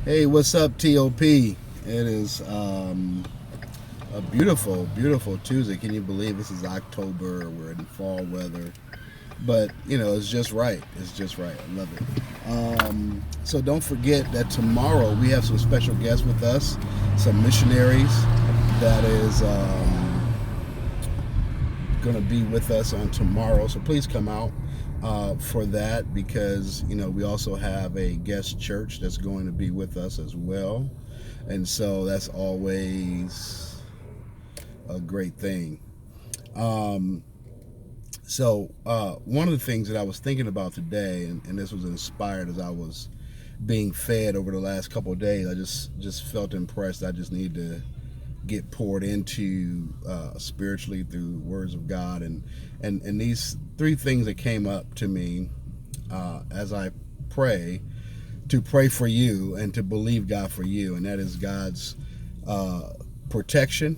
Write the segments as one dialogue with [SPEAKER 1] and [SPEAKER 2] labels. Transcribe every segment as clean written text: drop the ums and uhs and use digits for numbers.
[SPEAKER 1] Hey, what's up, TOP? It is a beautiful, beautiful Tuesday. Can you believe this is October? We're in fall weather, but it's just right. It's just right. I love it. So don't forget that tomorrow we have some special guests with us, some missionaries that is going to be with us on tomorrow. So please come out for that because we also have a guest church that's going to be with us as well, and so that's always a great thing. Um, so one of the things that I was thinking about today, and this was inspired as I was being fed over the last couple of days, I just felt impressed. I just need to get poured into spiritually through words of God, and these three things that came up to me as I pray to pray for you and to believe God for you, and that is God's uh, protection,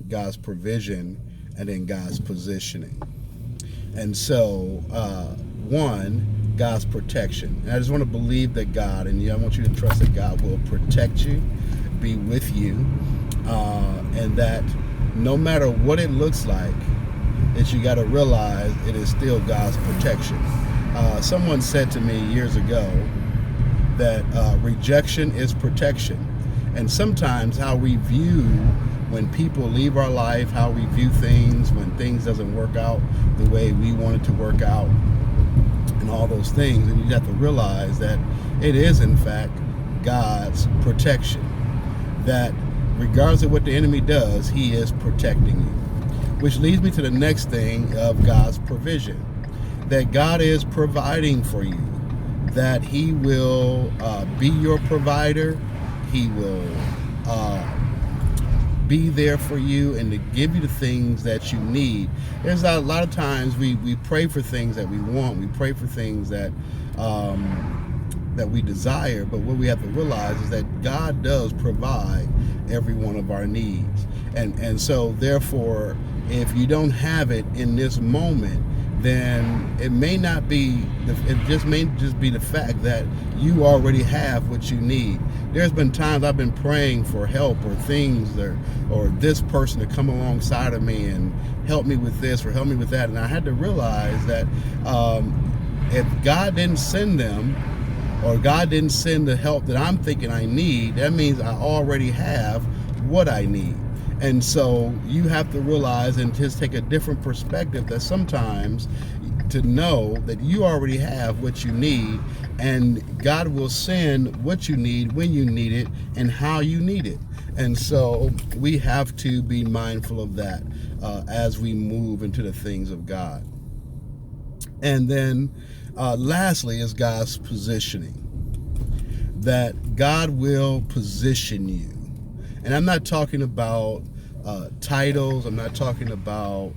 [SPEAKER 1] God's provision, and then God's positioning. And so, one, God's protection. And I just want to believe that God, and I want you to trust that God will protect you, be with you, and that no matter what it looks like, that you got to realize it is still God's protection. Someone said to me years ago that rejection is protection. And sometimes how we view when people leave our life, how we view things when things doesn't work out the way we want it to work out, and all those things, and you have to realize that it is in fact God's protection. That regardless of what the enemy does, he is protecting you. Which leads me to the next thing of God's provision. That God is providing for you. That he will be your provider. He will be there for you and to give you the things that you need. There's a lot of times we pray for things that we want. We pray for things that we desire, but what we have to realize is that God does provide every one of our needs. And so therefore, if you don't have it in this moment, then it may not be, it just may just be the fact that you already have what you need. There's been times I've been praying for help or things or this person to come alongside of me and help me with this or help me with that. And I had to realize that if God didn't send them, or God didn't send the help that I'm thinking I need, that means I already have what I need. And so you have to realize and just take a different perspective that sometimes to know that you already have what you need, and God will send what you need when you need it and how you need it. And so we have to be mindful of that as we move into the things of God. And then lastly is God's positioning. That God will position you. And I'm not talking about titles. I'm not talking about,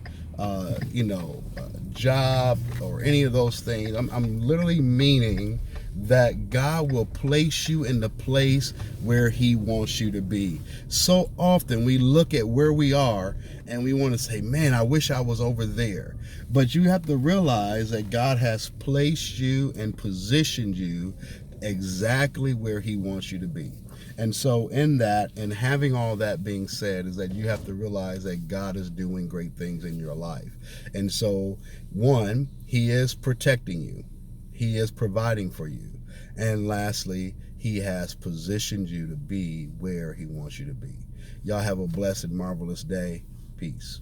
[SPEAKER 1] job or any of those things. I'm literally meaning that God will place you in the place where he wants you to be. So often we look at where we are and we want to say, man, I wish I was over there. But you have to realize that God has placed you and positioned you exactly where he wants you to be. And so in that, and having all that being said, is that you have to realize that God is doing great things in your life. And so one, he is protecting you. He is providing for you. And lastly, he has positioned you to be where he wants you to be. Y'all have a blessed, marvelous day. Peace.